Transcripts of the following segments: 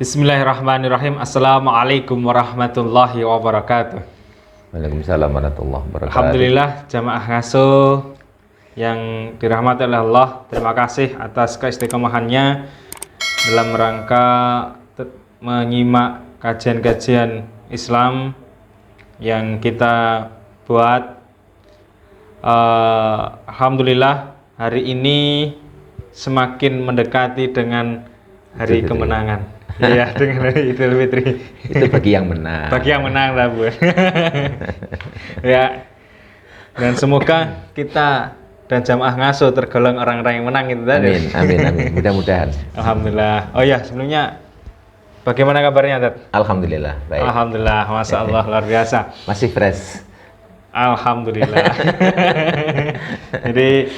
Bismillahirrahmanirrahim. Assalamualaikum warahmatullahi wabarakatuh. Waalaikumsalam warahmatullahi wabarakatuh. Alhamdulillah jamaah ngasuh yang dirahmati oleh Allah. Terima kasih atas keistiqomahannya dalam rangka menyimak kajian-kajian Islam yang kita buat. Alhamdulillah hari ini semakin mendekati dengan hari Idul Fitri. kemenangan. Iya, dengan hari Idul Fitri. Itu bagi yang menang. Bagi yang menang lah, Bu. Ya. Dan semoga kita dan jamaah ngasuh tergolong orang-orang yang menang itu tadi. Amin. Mudah-mudahan. Alhamdulillah. Oh ya, sebelumnya bagaimana kabarnya, Tat? Alhamdulillah, baik. Alhamdulillah, Masya Allah, luar biasa. Masih fresh. Alhamdulillah. Jadi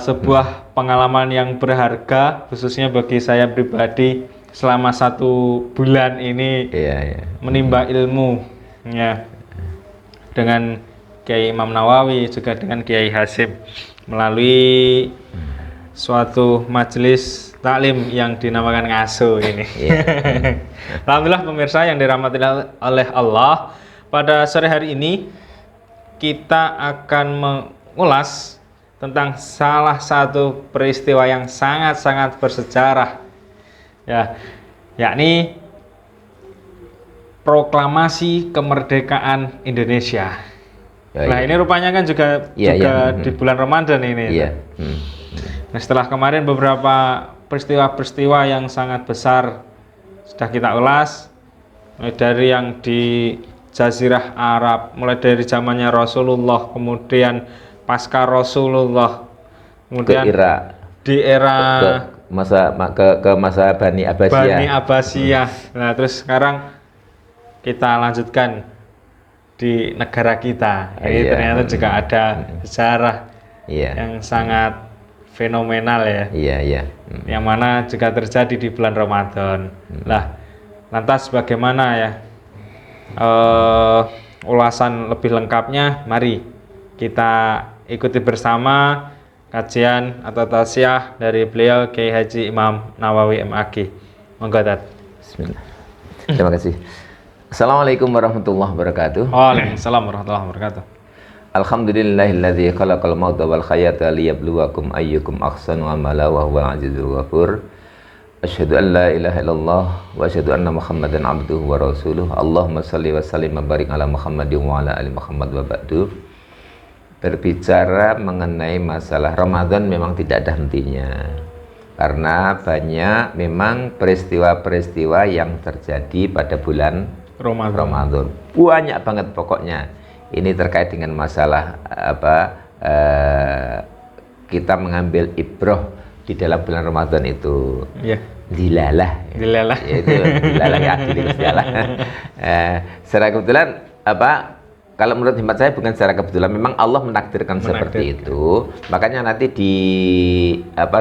sebuah pengalaman yang berharga khususnya bagi saya pribadi selama 1 bulan ini Iya. menimba ilmu ya dengan Kiai Imam Nawawi juga dengan Kiai Hasyim melalui suatu majelis taklim yang dinamakan ngasuh ini. Alhamdulillah pemirsa yang dirahmati oleh Allah, pada sore hari ini kita akan mengulas tentang salah satu peristiwa yang sangat-sangat bersejarah ya, yakni proklamasi kemerdekaan Indonesia. Nah, ini rupanya kan juga di bulan Ramadan ini. Iya. Nah, setelah kemarin beberapa peristiwa-peristiwa yang sangat besar sudah kita ulas, mulai dari yang di Jazirah Arab, mulai dari zamannya Rasulullah, kemudian pasca Rasulullah, kemudian di era ke masa Bani Abbasiyah. Nah, terus sekarang kita lanjutkan di negara kita. Ini ternyata juga ada sejarah yang sangat fenomenal ya. Yang mana juga terjadi di bulan Ramadan. Lah, lantas bagaimana ya ulasan lebih lengkapnya? Mari kita ikuti bersama kajian atau tausiah dari beliau Kiai Haji Imam Nawawi MAG. Monggo, Tat. Bismillah. Terima kasih. Assalamualaikum warahmatullahi wabarakatuh. Waalaikumsalam warahmatullahi wabarakatuh. Alhamdulillahilladzi khalaqal mauta wal hayata liyabluwakum ayyukum ahsanu amala wa huwal azizul ghafur. Asyhadu an la ilaha illallah wa asyhadu anna Muhammadan abduhu wa rasuluh. Allahumma shalli wa sallim wa barik ala Muhammadin wa ala ali Muhammad wa ba'du. Berbicara mengenai masalah Ramadan memang tidak ada hentinya, karena banyak memang peristiwa-peristiwa yang terjadi pada bulan Ramadan. Banyak banget pokoknya. Ini terkait dengan masalah kita mengambil ibrah di dalam bulan Ramadan itu. Dilalah. Yaitu dilalah ya, secara kebetulan kalau menurut hemat saya bukan secara kebetulan, memang Allah menakdirkan seperti itu. Makanya nanti di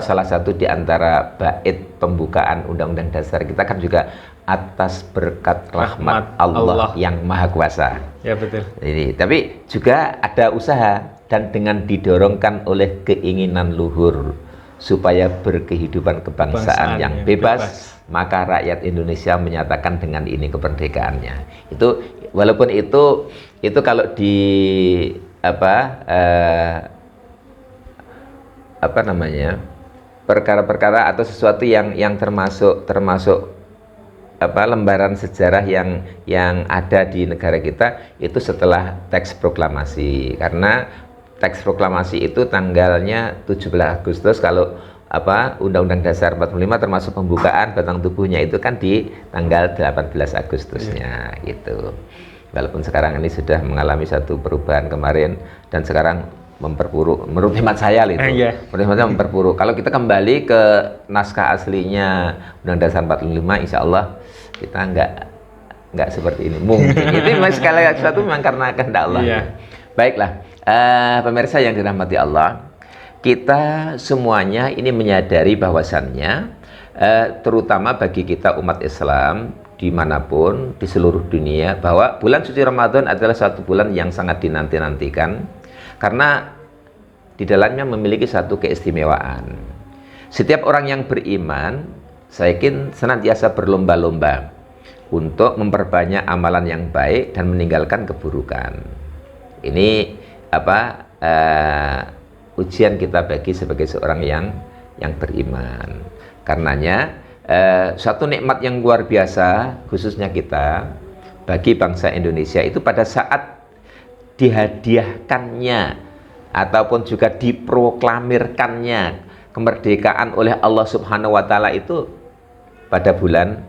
salah satu di antara bait pembukaan Undang-Undang Dasar kita kan juga atas berkat rahmat Allah yang Maha Kuasa. Ya, betul. Ini, tapi juga ada usaha dan dengan didorongkan oleh keinginan luhur supaya berkehidupan kebangsaan yang bebas, maka rakyat Indonesia menyatakan dengan ini kemerdekaannya. Itu walaupun itu kalau di perkara-perkara atau sesuatu yang termasuk lembaran sejarah yang ada di negara kita itu setelah teks proklamasi, karena teks proklamasi itu tanggalnya 17 Agustus. Kalau Undang-Undang Dasar 45 termasuk pembukaan batang tubuhnya itu kan di tanggal 18 Agustusnya gitu. Walaupun sekarang ini sudah mengalami satu perubahan kemarin dan sekarang memperburuk menurut hemat saya itu. Menurut hemat saya memperburuk. Kalau kita kembali ke naskah aslinya Undang-Undang Dasar 45, insya Allah kita nggak seperti ini. Mungkin itu memang sekali sesuatu memang karena kehendak Allah. Baiklah, pemirsa yang dirahmati Allah, kita semuanya ini menyadari bahwasannya terutama bagi kita umat Islam dimanapun di seluruh dunia, bahwa bulan suci Ramadan adalah satu bulan yang sangat dinanti-nantikan karena di dalamnya memiliki satu keistimewaan. Setiap orang yang beriman saya yakin senantiasa berlomba-lomba untuk memperbanyak amalan yang baik dan meninggalkan keburukan. Ini ujian kita bagi sebagai seorang yang beriman. Karenanya suatu nikmat yang luar biasa khususnya kita bagi bangsa Indonesia itu pada saat dihadiahkannya ataupun juga diproklamirkannya kemerdekaan oleh Allah Subhanahu wa taala itu pada bulan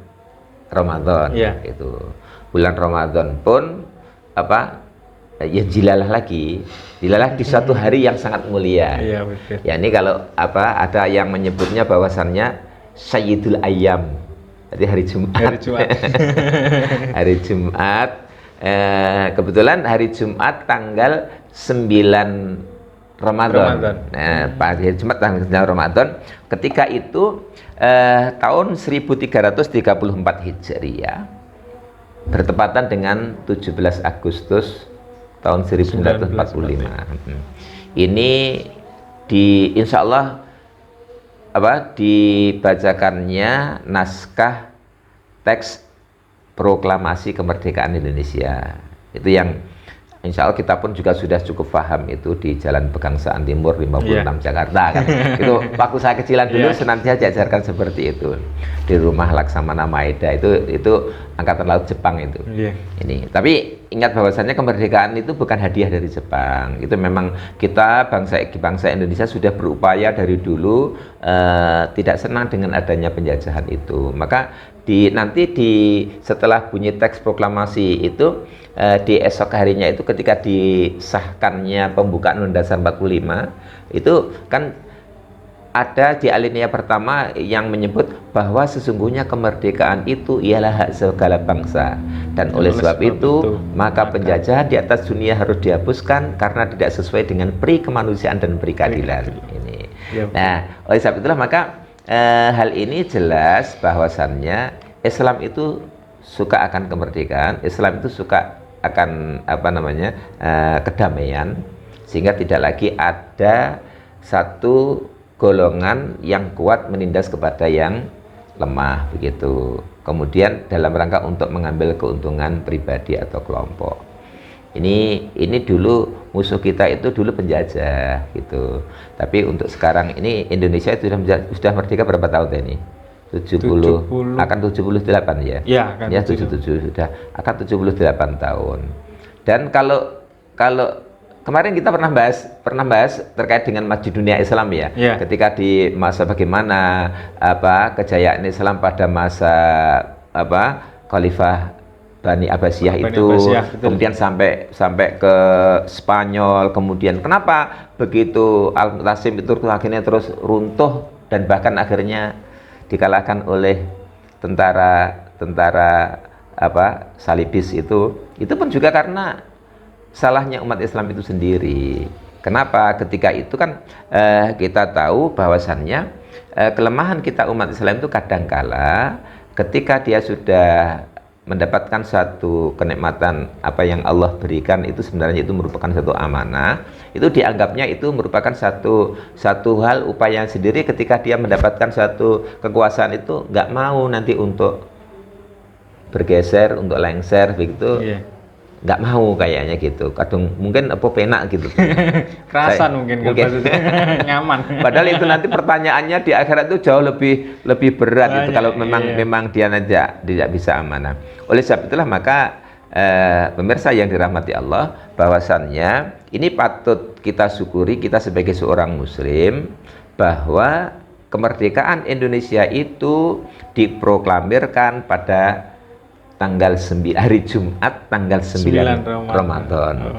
Ramadan. Itu bulan Ramadan pun ya dilalah di suatu hari yang sangat mulia. Ya ini kalau ada yang menyebutnya bahwasannya Sayyidul Ayyam, jadi hari Jumat. Hari Jumat. Kebetulan hari Jumat tanggal 9 Ramadan. Nah, hari Jumat tanggal 9 Ramadan. Ketika itu tahun 1334 Hijriah bertepatan dengan 17 Agustus tahun 1945. Ini insya Allah dibacakannya naskah teks proklamasi kemerdekaan Indonesia. Itu yang insya Allah kita pun juga sudah cukup paham itu di Jalan Pegangsaan Timur 56 Jakarta kan. Itu waktu saya kecilan dulu senantiasa diajarkan seperti itu di rumah Laksamana Maeda itu Angkatan Laut Jepang itu. Ini tapi ingat bahwasannya kemerdekaan itu bukan hadiah dari Jepang. Itu memang kita bangsa Indonesia sudah berupaya dari dulu tidak senang dengan adanya penjajahan itu. Maka setelah bunyi teks proklamasi itu di esok harinya itu ketika disahkannya pembukaan Undang-Undang Dasar 45 itu kan ada di alinea pertama yang menyebut bahwa sesungguhnya kemerdekaan itu ialah hak segala bangsa dan oleh sebab itu maka penjajahan di atas dunia harus dihapuskan karena tidak sesuai dengan peri kemanusiaan dan peri keadilan ini. Nah, oleh sebab itulah maka hal ini jelas bahwasannya Islam itu suka akan kemerdekaan, Islam itu suka akan kedamaian, sehingga tidak lagi ada satu golongan yang kuat menindas kepada yang lemah begitu. Kemudian dalam rangka untuk mengambil keuntungan pribadi atau kelompok. Ini dulu musuh kita itu dulu penjajah gitu. Tapi untuk sekarang ini Indonesia itu sudah merdeka berapa tahun ini? 70 akan 78 ya. Ya 77 sudah akan 78 tahun. Dan kalau kemarin kita pernah bahas terkait dengan Masjid Dunia Islam ya. Ketika di masa bagaimana kejayaan Islam pada masa Khalifah Bani Abbasiyah itu, kemudian sampai ke Spanyol, kemudian kenapa begitu Al-Mu'tasim itu akhirnya terus runtuh dan bahkan akhirnya dikalahkan oleh tentara Salibis itu pun juga karena salahnya umat Islam itu sendiri. Kenapa? Ketika itu kan kita tahu bahwasannya kelemahan kita umat Islam itu kadangkala ketika dia sudah mendapatkan satu kenikmatan apa yang Allah berikan itu sebenarnya itu merupakan satu amanah, itu dianggapnya itu merupakan satu hal upaya sendiri. Ketika dia mendapatkan satu kekuasaan itu nggak mau nanti untuk bergeser, untuk lengser begitu, nggak mau kayaknya gitu. Kadang mungkin penak gitu. Kerasan mungkin. Nyaman. Padahal itu nanti pertanyaannya di akhirat itu jauh lebih berat itu kalau memang dia tidak bisa amanah. Oleh sebab itulah maka pemirsa yang dirahmati Allah, bahwasannya ini patut kita syukuri kita sebagai seorang muslim bahwa kemerdekaan Indonesia itu diproklamirkan pada hari Jumat tanggal 9 Ramadan.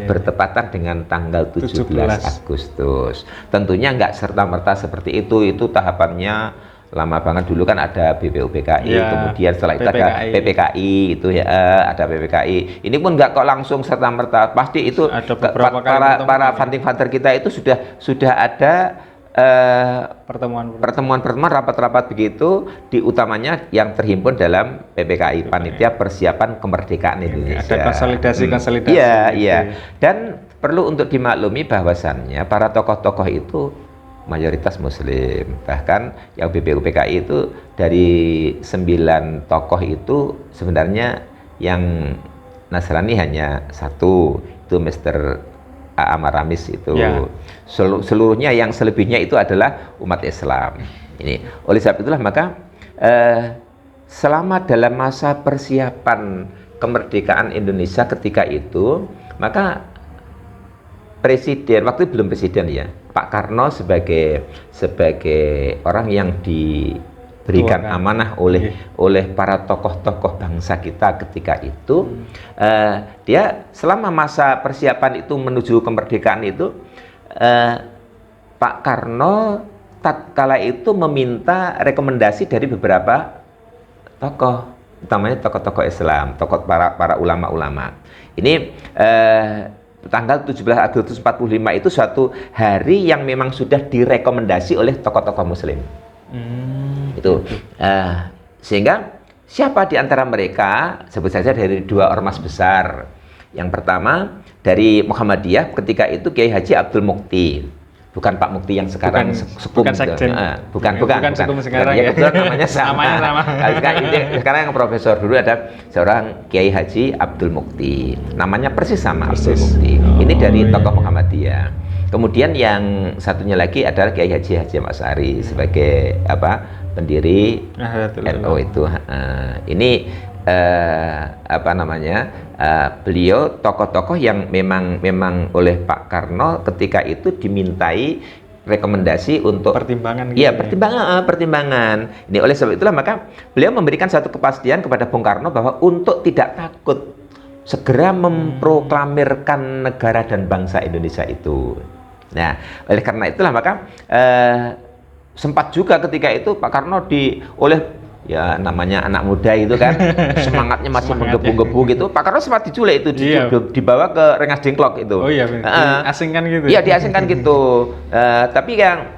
Bertepatan dengan tanggal 17 Agustus. Tentunya nggak serta-merta seperti itu tahapannya lama banget. Dulu kan ada BPUPKI, kemudian setelah itu ada PPKI itu ya, ada PPKI. Ini pun nggak kok langsung serta-merta, pasti itu para founding father kita itu sudah ada pertemuan rapat-rapat begitu, utamanya yang terhimpun dalam PPKI, Panitia Persiapan Kemerdekaan Indonesia. Ada konsolidasi. Iya. Dan perlu untuk dimaklumi bahwasannya para tokoh-tokoh itu mayoritas Muslim. Bahkan yang BPUPKI itu dari 9 tokoh itu sebenarnya yang Nasrani hanya satu, itu Mr. Amaramis itu. Ya. Seluruhnya yang selebihnya itu adalah umat Islam. Ini oleh sebab itulah maka selama dalam masa persiapan kemerdekaan Indonesia ketika itu, maka presiden, waktu itu belum presiden ya, Pak Karno sebagai orang yang diberikan amanah oleh para tokoh-tokoh bangsa kita ketika itu, dia selama masa persiapan itu menuju kemerdekaan itu, Pak Karno tatkala itu meminta rekomendasi dari beberapa tokoh, utamanya tokoh-tokoh Islam, tokoh para ulama-ulama. Ini tanggal 17 Agustus 45 itu suatu hari yang memang sudah direkomendasi oleh tokoh-tokoh Muslim. Itu sehingga siapa di antara mereka, sebut saja dari 2 ormas besar. Yang pertama dari Muhammadiyah ketika itu Kiai Haji Abdul Mukti. Bukan Pak Mukti yang sekarang sekum, bukan sekjen, bukan sekum sekarang ya, kebetulan namanya sama. Sekarang yang profesor dulu ada seorang Kiai Haji Abdul Mukti, namanya persis sama Abdul Mukti. Ini dari tokoh Muhammadiyah. Kemudian yang satunya lagi adalah Kiai Haji Ahmad Syari sebagai pendiri NU itu. Ini beliau tokoh-tokoh yang memang oleh Pak Karno ketika itu dimintai rekomendasi untuk pertimbangan. Iya, pertimbangan. Ini oleh sebab itulah maka beliau memberikan satu kepastian kepada Bung Karno bahwa untuk tidak takut segera memproklamirkan negara dan bangsa Indonesia itu. Nah, oleh karena itulah maka sempat juga ketika itu Pak Karno oleh ya namanya anak muda itu kan semangatnya masih menggebu-gebu gitu. Pak Karno sempat diculik itu, dibawa ke Rengas Dengklok itu. Oh iya, diasingkan gitu. Iya, diasingkan gitu. Tapi yang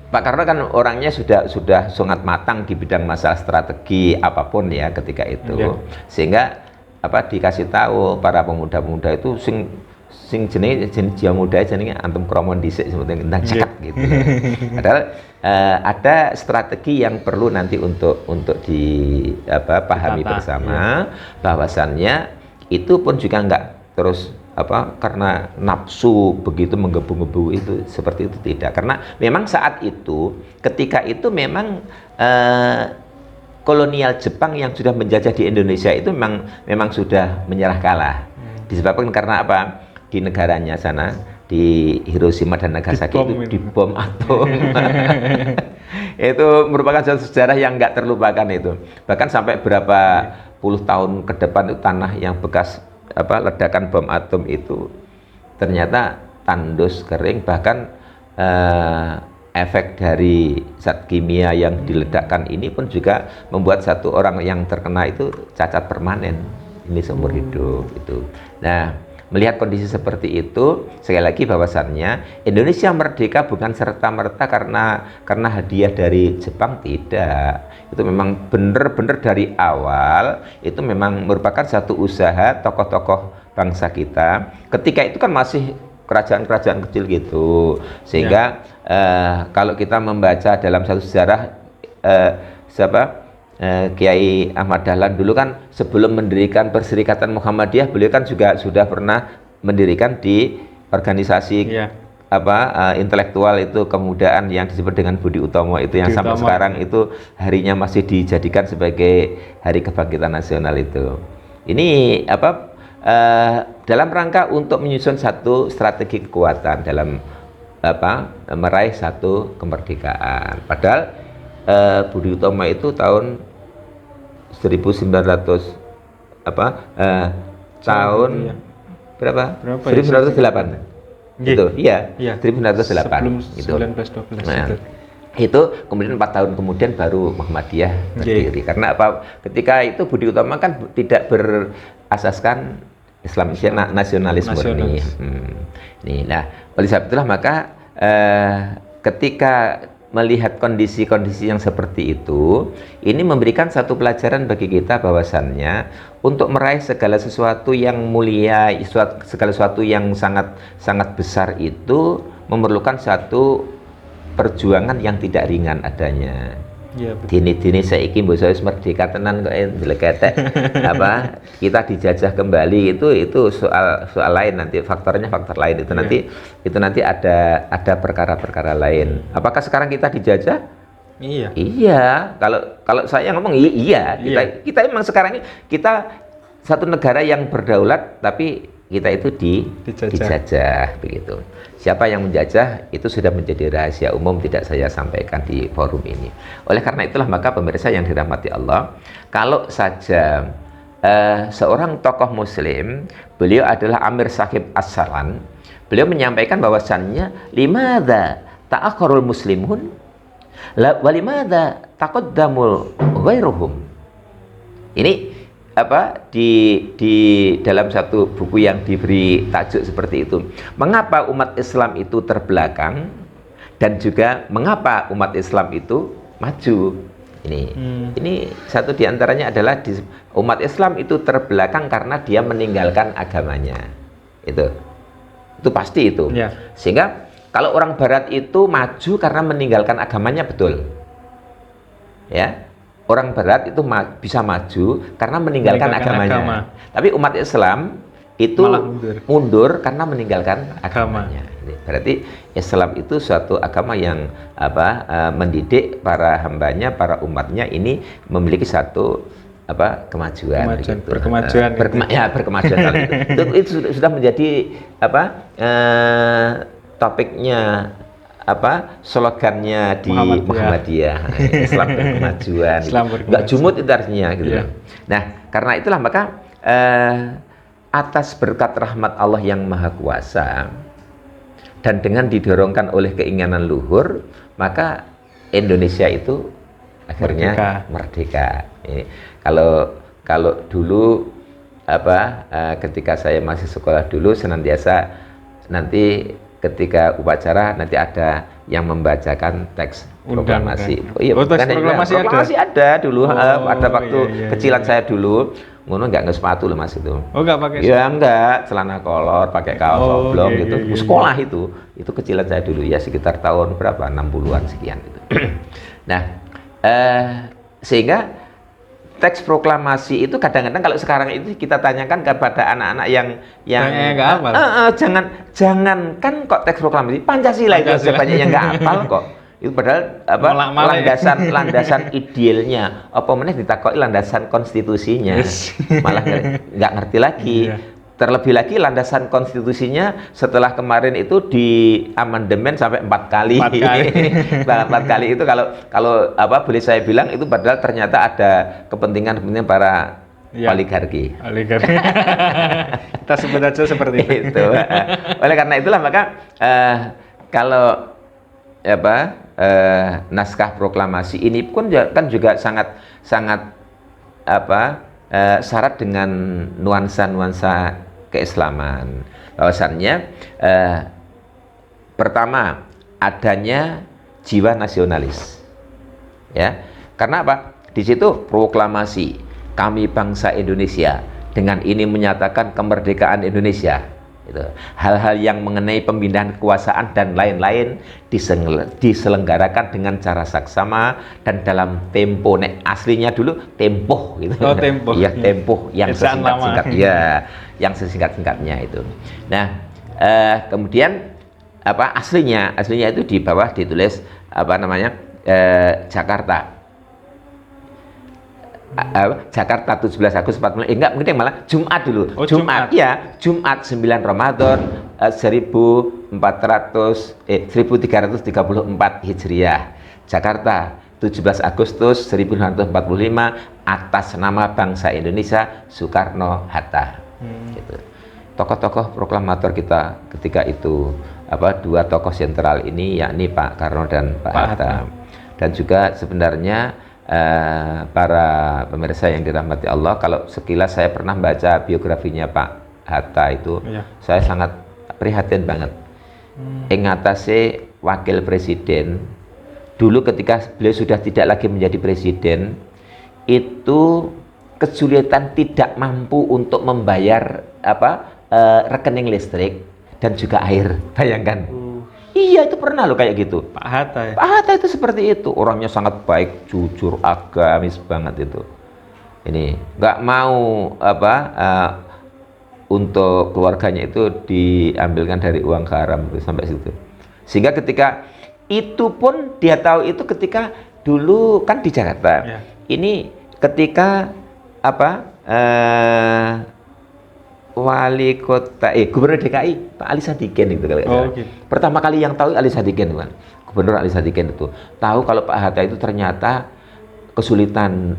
Pak Karno kan orangnya sudah sangat matang di bidang masalah strategi apapun ya ketika itu. Sehingga dikasih tahu para pemuda-pemuda itu sing jenis muda jenenge antum kromon dhisik sebetulnya tentang cekat gitu. Padahal ada strategi yang perlu nanti untuk dipahami bersama bahwasannya itu pun juga enggak terus karena nafsu begitu menggebu-gebu itu seperti itu tidak, karena memang saat itu ketika itu memang kolonial Jepang yang sudah menjajah di Indonesia itu memang sudah menyerah kalah. Disebabkan karena apa? Di negaranya sana, di Hiroshima dan Nagasaki itu dibom atom. Itu merupakan suatu sejarah yang nggak terlupakan itu. Bahkan sampai berapa puluh tahun ke depan itu tanah yang bekas ledakan bom atom itu ternyata tandus kering, bahkan efek dari zat kimia yang diledakkan ini pun juga membuat satu orang yang terkena itu cacat permanen ini seumur hidup itu. Nah, melihat kondisi seperti itu, sekali lagi bahwasannya Indonesia merdeka bukan serta-merta karena hadiah dari Jepang, tidak. Itu memang benar-benar dari awal itu memang merupakan satu usaha tokoh-tokoh bangsa kita. Ketika itu kan masih kerajaan-kerajaan kecil gitu, sehingga kalau kita membaca dalam satu sejarah Kiai Ahmad Dahlan dulu kan sebelum mendirikan Perserikatan Muhammadiyah, beliau kan juga sudah pernah mendirikan di organisasi intelektual itu kemudaan yang disebut dengan Budi Utomo itu, yang sampai sekarang itu harinya masih dijadikan sebagai Hari Kebangkitan Nasional itu. Ini dalam rangka untuk menyusun satu strategi kekuatan dalam meraih satu kemerdekaan. Padahal Budi Utomo itu tahun 1900 tahun berapa? 1908. Gitu. Iya, 1908 sebelum itu. 1912 Nah, itu. Itu kemudian 4 tahun kemudian baru Muhammadiyah berdiri. Karena ketika itu Budi Utomo kan tidak berasaskan Islam nasionalis murni. Nah, oleh sebab itulah maka ketika melihat kondisi-kondisi yang seperti itu, ini memberikan satu pelajaran bagi kita bahwasannya untuk meraih segala sesuatu yang mulia, segala sesuatu yang sangat besar itu memerlukan satu perjuangan yang tidak ringan adanya. Iya, betul. Dini-dini saiki mbok wis merdeka tenan kok njleketek apa kita dijajah kembali itu soal lain, nanti faktornya faktor lain itu nanti ada perkara-perkara lain. Apakah sekarang kita dijajah? Iya. Iya, kalau saya ngomong iya, kita emang sekarang ini kita satu negara yang berdaulat, tapi kita itu dijajah begitu. Siapa yang menjajah itu sudah menjadi rahasia umum, tidak saya sampaikan di forum ini. Oleh karena itulah maka pemirsa yang dirahmati Allah, kalau saja seorang tokoh muslim, beliau adalah Amir Sahib As-Salan, beliau menyampaikan bahwasannya limadza ta'akhkharul muslimun walimadza taqaddamul ghairuhum. Ini apa di dalam satu buku yang diberi tajuk seperti itu. Mengapa umat Islam itu terbelakang dan juga mengapa umat Islam itu maju? Ini satu diantaranya adalah umat Islam itu terbelakang karena dia meninggalkan agamanya. Itu pasti itu. Ya. Sehingga kalau orang Barat itu maju karena meninggalkan agamanya, betul. Ya. Orang Barat itu bisa maju karena meninggalkan agamanya. Tapi umat Islam itu mundur karena meninggalkan agamanya. Berarti Islam itu suatu agama yang mendidik para hambanya, para umatnya ini memiliki satu kemajuan. Berkemajuan itu sudah menjadi topiknya slogannya di Muhammadiyah. Islam berkemajuan. Enggak jumut itu artinya gitu. Yeah. Nah, karena itulah maka atas berkat rahmat Allah yang Maha Kuasa dan dengan didorongkan oleh keinginan luhur, maka Indonesia itu akhirnya merdeka. Kalau dulu ketika saya masih sekolah dulu senantiasa nanti ketika upacara nanti ada yang membacakan teks proklamasi. Teks proklamasi ada dulu. Ada waktu kecilan saya dulu, ngono nggak sepatu loh Mas itu. Oh nggak pakai? Ya enggak, celana kolor, pakai kaos oblong gitu. Sekolah itu kecilan saya dulu ya sekitar tahun berapa? 60-an sekian gitu. Nah, sehingga teks proklamasi itu kadang-kadang kalau sekarang itu kita tanyakan kepada anak-anak yang jangankan kok teks proklamasi, Pancasila itu banyak yang nggak hafal kok. Itu padahal landasan idealnya apa meneh ditakoki landasan konstitusinya. Malah nggak ngerti lagi. Terlebih lagi landasan konstitusinya setelah kemarin itu di amandemen sampai 4 kali. 4 kali itu kalau boleh saya bilang itu padahal ternyata ada kepentingan para oligarki. Kita sebut aja seperti itu. Oleh karena itulah maka kalau naskah proklamasi ini pun kan juga sangat syarat dengan nuansa keislaman. Bahwasannya pertama adanya jiwa nasionalis. Ya. Karena apa? Di situ proklamasi kami bangsa Indonesia dengan ini menyatakan kemerdekaan Indonesia. Itu hal-hal yang mengenai pemindahan kekuasaan dan lain-lain diselenggarakan dengan cara saksama dan dalam tempo aslinya dulu tempo gitu. Tempo. Iya, tempo yang sesingkat-singkat yang sesingkat-singkatnya itu. Nah, kemudian aslinya itu di bawah ditulis Jakarta. Jakarta 17 Agustus 45. Enggak, mungkin malah Jumat dulu. Jumat. Ya, Jumat 9 Ramadan 1334 Hijriah. Jakarta 17 Agustus 1945 atas nama bangsa Indonesia Soekarno-Hatta. Gitu. Tokoh-tokoh proklamator kita ketika itu dua tokoh sentral ini yakni Pak Karno dan Pak Hatta. Dan juga sebenarnya para pemirsa yang dirahmati Allah, kalau sekilas saya pernah baca biografinya Pak Hatta itu, saya sangat prihatin banget. Ingatase wakil presiden dulu ketika beliau sudah tidak lagi menjadi presiden, itu kesulitan tidak mampu untuk membayar rekening listrik dan juga air. Bayangkan. Iya, itu pernah loh kayak gitu. Pak Hatta ya. Pak Hatta itu seperti itu, orangnya sangat baik, jujur, agamis banget itu. Ini nggak mau apa untuk keluarganya itu diambilkan dari uang haram itu sampai situ. Sehingga ketika itu pun dia tahu itu ketika dulu kan di Jakarta. Ya. Ini ketika apa wali kota gubernur DKI Pak Ali Sadikin itu kalau Gitu. pertama kali yang tahu Ali Sadikin kan, gubernur Ali Sadikin itu tahu kalau Pak Hatta itu ternyata kesulitan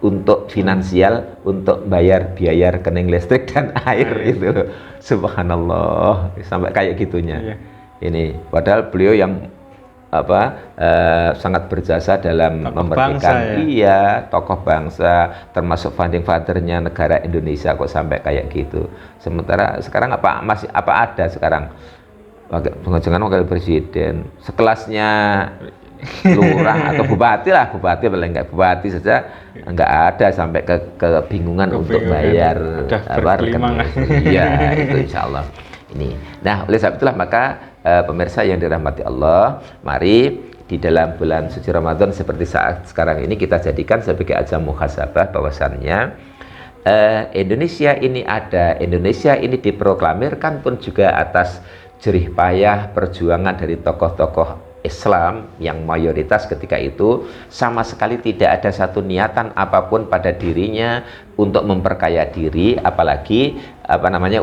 untuk finansial untuk bayar biaya rekening listrik dan air itu loh. Subhanallah, sampai kayak gitunya. Ini padahal beliau yang sangat berjasa dalam memerdekakan tokoh bangsa, termasuk founding fathernya negara Indonesia, kok sampai kayak gitu. Sementara sekarang masih ada sekarang jangan wakil presiden sekelasnya lurah atau bupati paling enggak, bupati saja enggak ada, sampai kebingungan untuk bayar rekening. Iya, itu insya Allah ini. Nah, oleh sebab itulah maka pemirsa yang dirahmati Allah, mari di dalam bulan suci Ramadan seperti saat sekarang ini kita jadikan sebagai ajang muhasabah bahwasannya Indonesia ini diproklamirkan pun juga atas jerih payah perjuangan dari tokoh-tokoh Islam yang mayoritas ketika itu sama sekali tidak ada satu niatan apapun pada dirinya untuk memperkaya diri, apalagi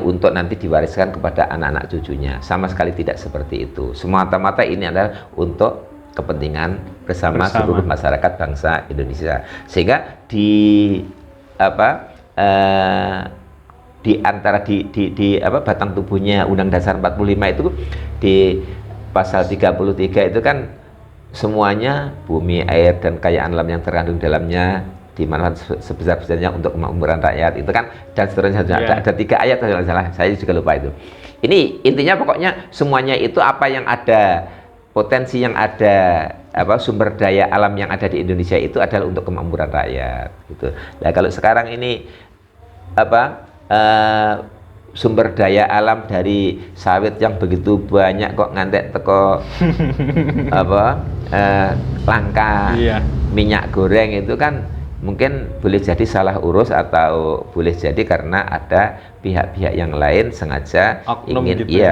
untuk nanti diwariskan kepada anak-anak cucunya. Sama sekali tidak seperti itu. Semata-mata ini adalah untuk kepentingan bersama seluruh masyarakat bangsa Indonesia. Sehingga di batang tubuhnya Undang Dasar 45 itu di pasal 33 itu kan semuanya bumi, air, dan kekayaan alam yang terkandung dalamnya dimanfaatkan sebesar-besarnya untuk kemakmuran rakyat, itu kan, dan seterusnya. Ada 3 ayat, saya juga lupa itu. Ini intinya pokoknya semuanya itu apa yang ada, potensi yang ada, sumber daya alam yang ada di Indonesia itu adalah untuk kemakmuran rakyat gitu. Nah, kalau sekarang ini sumber daya alam dari sawit yang begitu banyak kok ngantek teko langka minyak goreng, itu kan mungkin boleh jadi salah urus, atau boleh jadi karena ada pihak-pihak yang lain sengaja oknum ingin gitu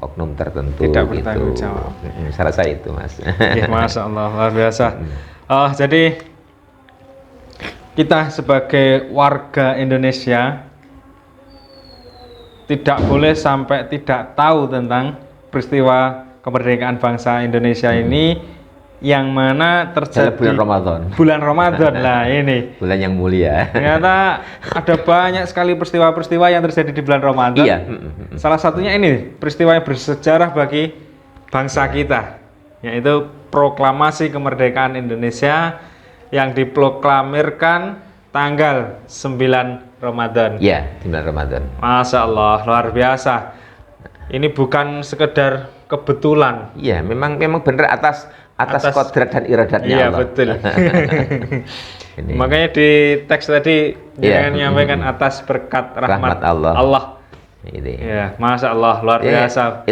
oknum tertentu tidak bertanggung jawab. Saya rasa itu, Mas. Masya Allah, luar biasa. Jadi kita sebagai warga Indonesia tidak boleh sampai tidak tahu tentang peristiwa kemerdekaan bangsa Indonesia ini, yang mana terjadi bulan Ramadan lah ini. Bulan yang mulia. Ternyata ada banyak sekali peristiwa-peristiwa yang terjadi di bulan Ramadan. Iya. Salah satunya ini peristiwa yang bersejarah bagi bangsa kita, yaitu proklamasi kemerdekaan Indonesia yang diproklamirkan tanggal 9 Ramadan. Iya, 9 Ramadan. Masya Allah, luar biasa. Ini bukan sekedar kebetulan. Iya, memang benar atas kodrat dan iradatnya Allah. Iya, betul. Makanya di teks tadi jangan menyampaikan atas berkat rahmat Allah. Ya, Masya Allah, luar biasa.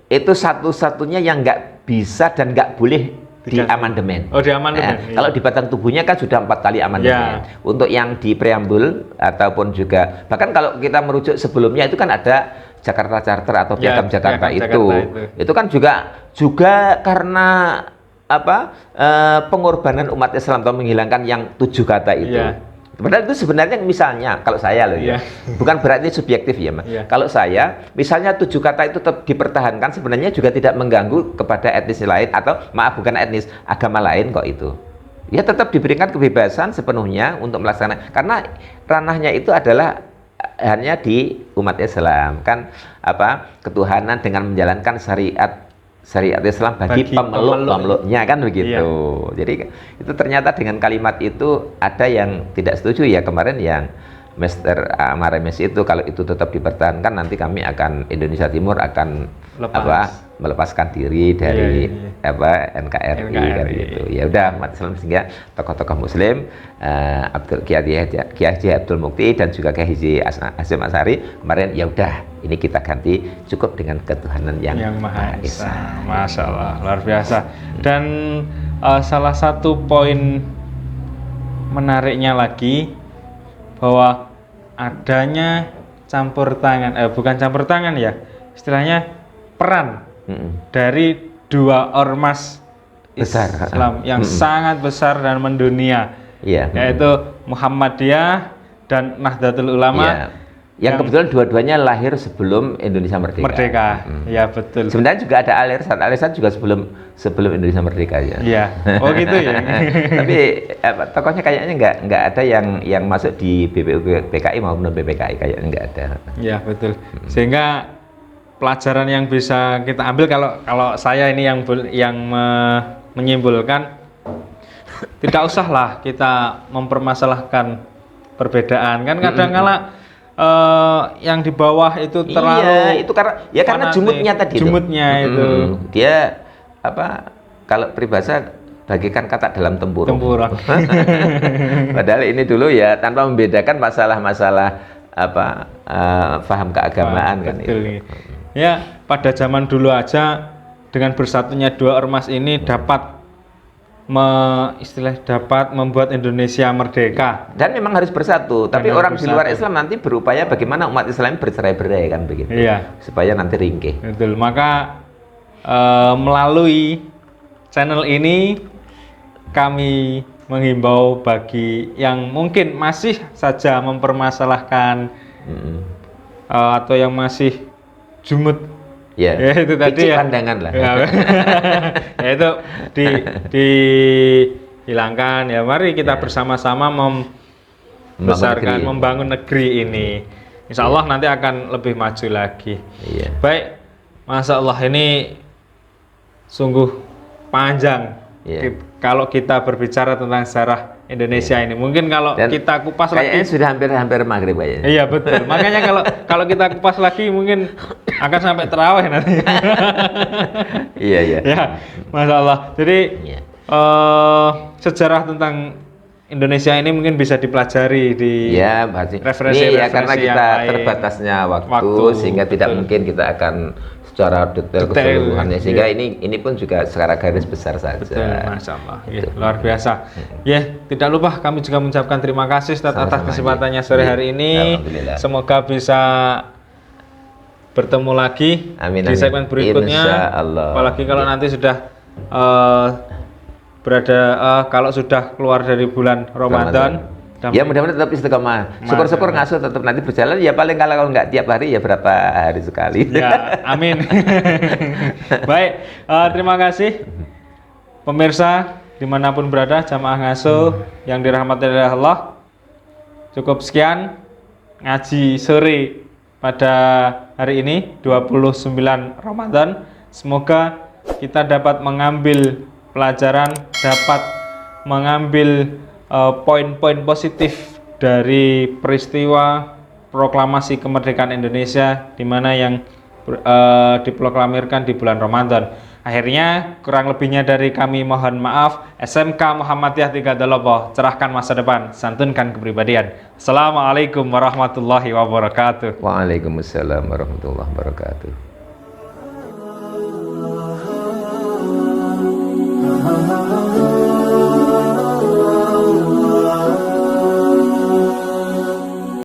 Itu satu-satunya yang nggak bisa dan nggak boleh di amandemen. Di amandemen. Kalau di batang tubuhnya kan sudah 4 kali amandemen. Untuk yang di preambul ataupun juga bahkan kalau kita merujuk sebelumnya itu kan ada Jakarta Charter atau Piagam Jakarta itu kan juga karena pengorbanan umat Islam atau menghilangkan yang 7 kata itu. Padahal itu sebenarnya misalnya kalau saya loh bukan berarti subjektif ya, Mas. Kalau saya misalnya 7 kata itu tetap dipertahankan, sebenarnya juga tidak mengganggu kepada etnis lain, atau bukan etnis, agama lain kok itu. Ya tetap diberikan kebebasan sepenuhnya untuk melaksanakan, karena ranahnya itu adalah hanya di umat Islam kan, ketuhanan dengan menjalankan syariat Islam bagi pemeluk-pemeluknya kan begitu. Jadi itu ternyata dengan kalimat itu ada yang tidak setuju ya, kemarin yang Mr. Amaremes itu, kalau itu tetap dipertahankan nanti kami akan Indonesia Timur akan melepaskan diri dari NKRI kan NKRI. gitu. Ya udah umat Islam, sehingga tokoh-tokoh Muslim Kiai Haji Abdul Mukti dan juga Kiai Haji Hasyim Asy'ari kemarin, ya udah ini kita ganti cukup dengan ketuhanan yang Maha Esa. Masya Allah, luar biasa. Dan salah satu poin menariknya lagi bahwa adanya campur tangan, bukan campur tangan ya, istilahnya peran dari dua ormas besar Islam yang sangat besar dan mendunia, yaitu Muhammadiyah dan Nahdlatul Ulama. Ya. Yang kebetulan dua-duanya lahir sebelum Indonesia merdeka. Ya betul. Sebenarnya juga ada Al-Irsyad juga sebelum Indonesia merdeka ya. Iya. Oh gitu ya. Tapi tokohnya kayaknya nggak ada yang masuk di BPKI maupun BPKI, kayaknya nggak ada. Iya betul. Sehingga pelajaran yang bisa kita ambil, kalau saya ini yang menyimpulkan, tidak usahlah kita mempermasalahkan perbedaan, kan kadang-kala yang di bawah itu terlalu itu karena jumutnya tadi itu dia kalau peribahasa bagikan kata dalam tempurung. Padahal ini dulu ya tanpa membedakan masalah-masalah paham keagamaan kan itu. Ya, pada zaman dulu aja dengan bersatunya dua ormas ini dapat membuat Indonesia merdeka. Dan memang harus bersatu. Tapi orang di luar Islam nanti berupaya bagaimana umat Islam bercerai-berai kan begitu. Iya. Supaya nanti ringkih. Betul. Maka melalui channel ini kami menghimbau bagi yang mungkin masih saja mempermasalahkan atau yang masih jumut, ya itu tadi ya pandangan lah. Ya itu dihilangkan ya. Mari kita bersama-sama membesarkan, membangun negeri ini. Insya Allah nanti akan lebih maju lagi. Baik, Masya Allah, ini sungguh panjang. Kalau kita berbicara tentang sejarah Indonesia ini, mungkin kalau kita kupas lagi sudah hampir maghrib aja. Iya betul. Makanya kalau kita kupas lagi mungkin akan sampai tarawih nanti. Iya. Ya, Masya Allah. Jadi sejarah tentang Indonesia ini mungkin bisa dipelajari di referensi karena kita terbatasnya waktu sehingga tidak mungkin kita akan secara detail keseluruhannya, sehingga ini pun juga secara garis besar saja. Betul, Masya Allah. Luar biasa. Tidak lupa kami juga mengucapkan terima kasih atas kesempatannya sore hari ini. Semoga bisa bertemu lagi di segmen berikutnya. Apalagi kalau nanti sudah kalau sudah keluar dari bulan Ramadan. Ya mudah-mudahan tetap istiqomah. Syukur-syukur ngasuh tetap nanti berjalan. Ya paling kalau nggak tiap hari ya berapa hari sekali. Ya, amin. Baik, terima kasih pemirsa dimanapun berada, jamaah ngasuh yang dirahmati oleh Allah. Cukup sekian ngaji sore pada hari ini 29 Ramadan. Semoga kita dapat mengambil pelajaran, dapat mengambil poin-poin positif dari peristiwa proklamasi kemerdekaan Indonesia, di mana yang diproklamirkan di bulan Ramadan. Akhirnya kurang lebihnya dari kami mohon maaf. SMK Muhammadiyah 3 Dalopo, cerahkan masa depan, santunkan kepribadian. Assalamualaikum warahmatullahi wabarakatuh. Waalaikumsalam warahmatullahi wabarakatuh.